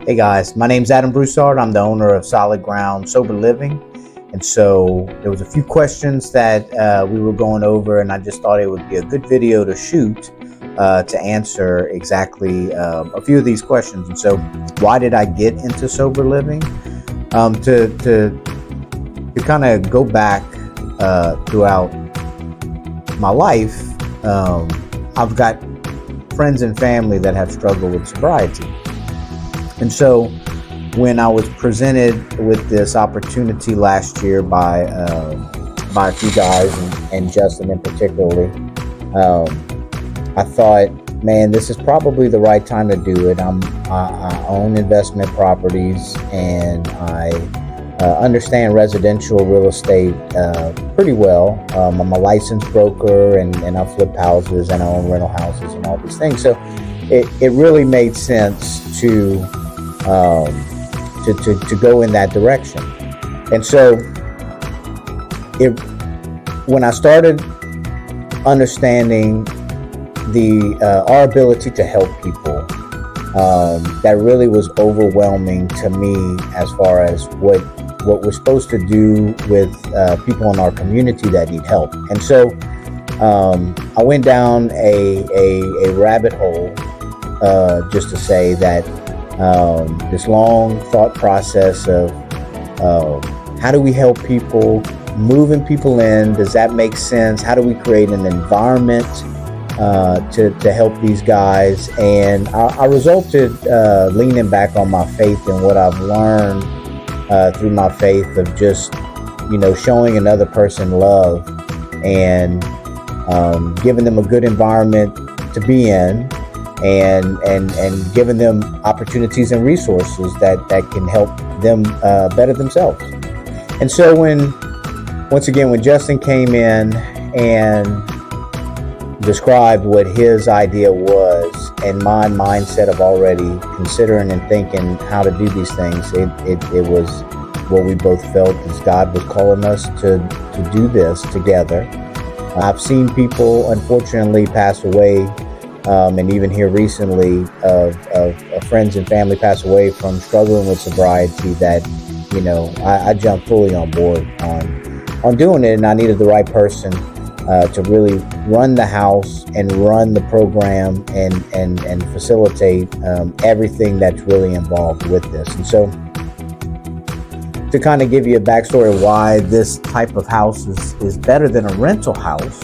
Hey guys, my name's Adam Broussard. I'm the owner of Solid Ground Sober Living. And so there was a few questions that we were going over, and I just thought it would be a good video to shoot to answer exactly a few of these questions. And so why did I get into sober living? To kind of go back throughout my life, I've got friends and family that have struggled with sobriety. And so when I was presented with this opportunity last year by a few guys and Justin in particular, I thought, man, this is probably the right time to do it. I own investment properties, and I understand residential real estate pretty well. I'm a licensed broker, and I flip houses, and I own rental houses and all these things. So it really made sense to go in that direction. And so when I started understanding our ability to help people, that really was overwhelming to me as far as what we're supposed to do with people in our community that need help. And so I went down a rabbit hole, just to say that this long thought process of how do we help people, moving people in, does that make sense? How do we create an environment to help these guys? And I resulted leaning back on my faith and what I've learned through my faith of just, showing another person love and giving them a good environment to be in, and giving them opportunities and resources that can help them better themselves. And so once again, when Justin came in and described what his idea was, and my mindset of already considering and thinking how to do these things, it was what we both felt as God was calling us to do this together. I've seen people, unfortunately, pass away, and even here recently of friends and family pass away from struggling with sobriety, that I jumped fully on board on doing it, and I needed the right person to really run the house and run the program and facilitate everything that's really involved with this. And so, to kind of give you a backstory of why this type of house is better than a rental house,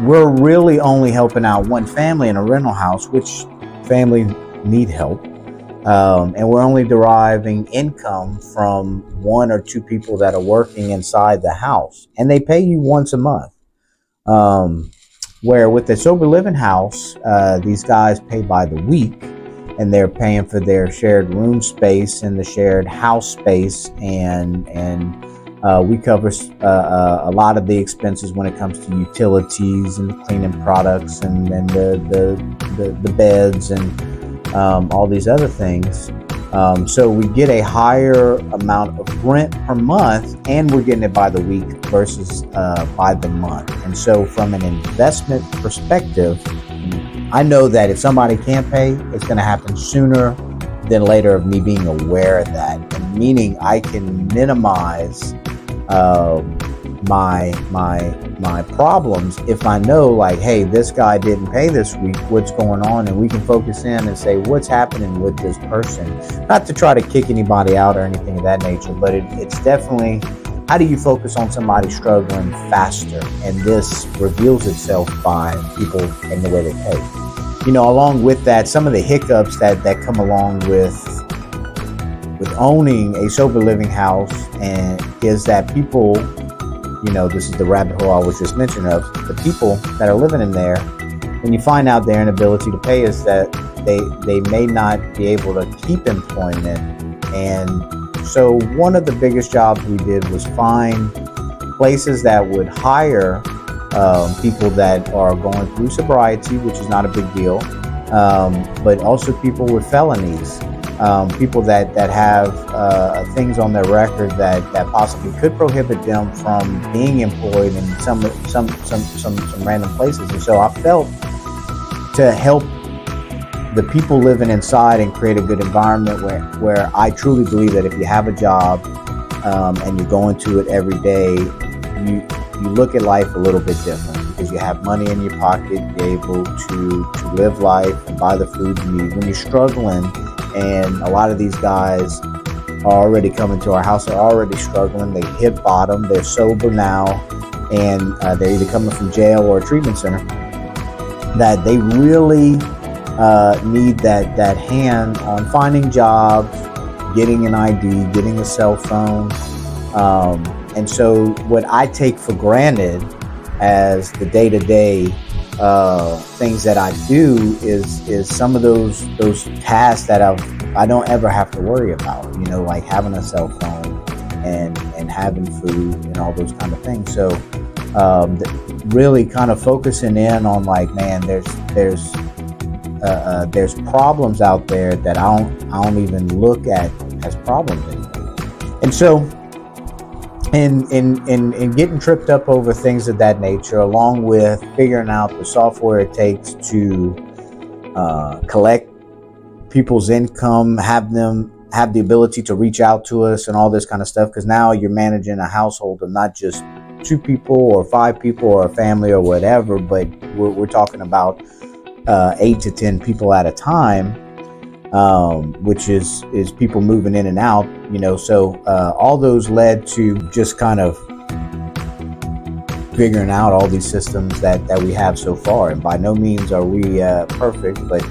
we're really only helping out one family in a rental house, which family need help. And we're only deriving income from one or two people that are working inside the house, and they pay you once a month. Where with the sober living house, these guys pay by the week, and they're paying for their shared room space and the shared house space, and we cover a lot of the expenses when it comes to utilities and cleaning products and the beds and all these other things. So we get a higher amount of rent per month, and we're getting it by the week versus by the month. And so from an investment perspective, I know that if somebody can't pay, it's going to happen sooner than later of me being aware of that. And meaning I can minimize my problems if I know, like, hey, this guy didn't pay this week, what's going on? And we can focus in and say, what's happening with this person? Not to try to kick anybody out or anything of that nature, but it's definitely, how do you focus on somebody struggling faster? And this reveals itself by people and the way they pay. Along with that, some of the hiccups that come along with owning a sober living house, and is that people, this is the rabbit hole I was just mentioning of, the people that are living in there, when you find out their inability to pay, is that they may not be able to keep employment. And so one of the biggest jobs we did was find places that would hire people that are going through sobriety, which is not a big deal, but also people with felonies, people that have things on their record that possibly could prohibit them from being employed in some random places. And so I felt to help the people living inside and create a good environment where I truly believe that if you have a job and you go into it every day, you look at life a little bit different because you have money in your pocket, you're able to live life and buy the food you need. When you're struggling, and a lot of these guys are already coming to our house, they're already struggling, they hit bottom, they're sober now, and they're either coming from jail or a treatment center, that they really need that hand on finding jobs, getting an ID, getting a cell phone. And so what I take for granted as the day-to-day things that I do is some of those tasks that I don't ever have to worry about, like having a cell phone and having food and all those kind of things. So really kind of focusing in on like, man, there's problems out there that I don't even look at as problems anymore. And so in getting tripped up over things of that nature, along with figuring out the software it takes to collect people's income, have them have the ability to reach out to us and all this kind of stuff, because now you're managing a household of not just 2 people or 5 people or a family or whatever, but we're talking about 8 to 10 people at a time, which is people moving in and out, so all those led to just kind of figuring out all these systems that we have so far. And by no means are we perfect, but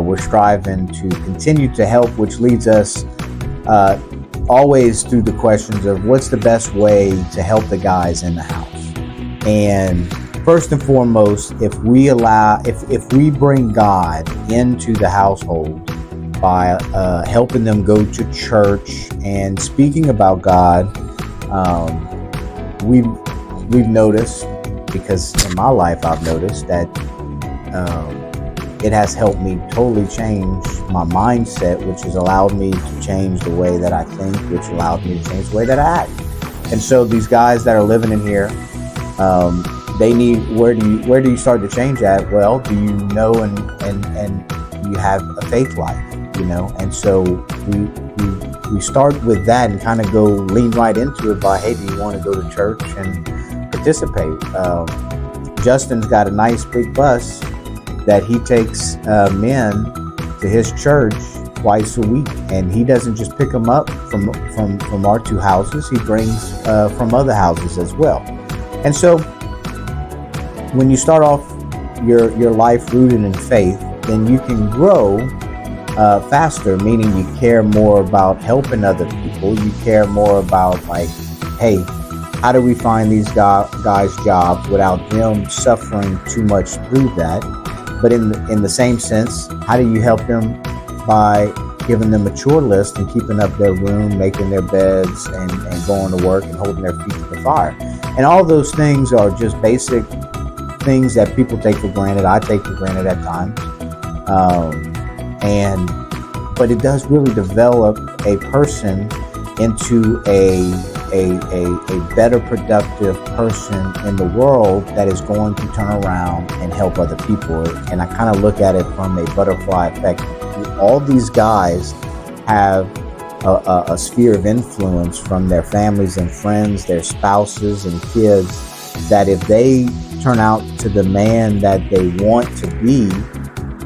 we're striving to continue to help, which leads us always through the questions of what's the best way to help the guys in the house. And first and foremost, if we bring God into the household by helping them go to church and speaking about God, we've noticed, because in my life I've noticed that it has helped me totally change my mindset, which has allowed me to change the way that I think, which allowed me to change the way that I act. And so these guys that are living in here, they need, where do you start to change that? Well, do you know and you have a faith life, and so we start with that and kind of go lean right into it by, hey, do you want to go to church and participate? Justin's got a nice big bus that he takes men to his church twice a week, and he doesn't just pick them up from our 2 houses, he brings from other houses as well. And so when you start off your life rooted in faith, then you can grow faster, meaning you care more about helping other people. You care more about like, hey, how do we find these guys jobs without them suffering too much through that? But in the same sense, how do you help them by giving them a chore list and keeping up their room, making their beds, and going to work and holding their feet to the fire? And all those things are just basic things that people take for granted. I take for granted at times. But it does really develop a person into a better productive person in the world that is going to turn around and help other people. And I kind of look at it from a butterfly effect. All these guys have a sphere of influence from their families and friends, their spouses and kids, that if they turn out to the man that they want to be,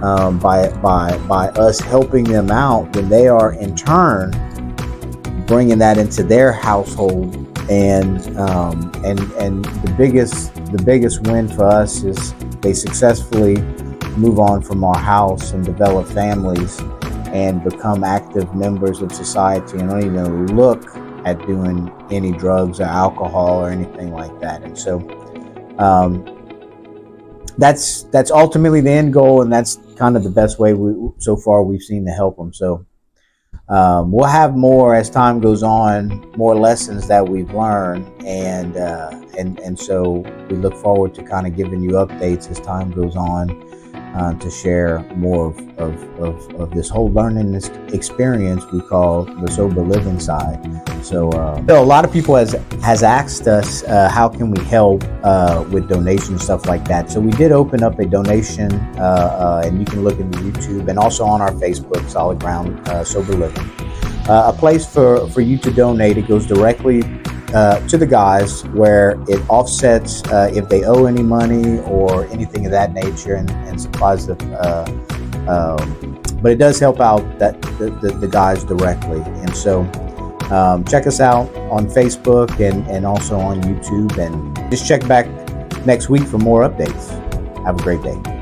by us helping them out, then they are in turn bringing that into their household. And the biggest win for us is they successfully move on from our house and develop families and become active members of society and don't even look at doing any drugs or alcohol or anything like that. And so that's ultimately the end goal, and that's kind of the best way so far we've seen to help them. So we'll have more as time goes on, more lessons that we've learned, and so we look forward to kind of giving you updates as time goes on. to share more of this whole learning experience we call the sober living side. So a lot of people has asked us how can we help with donations and stuff like that. So we did open up a donation, and you can look into YouTube and also on our Facebook, Solid Ground Sober Living, a place for you to donate. It goes directly to the guys, where it offsets if they owe any money or anything of that nature, and supplies the but it does help out the guys directly. And so check us out on Facebook and also on YouTube, and just check back next week for more updates. Have a great day.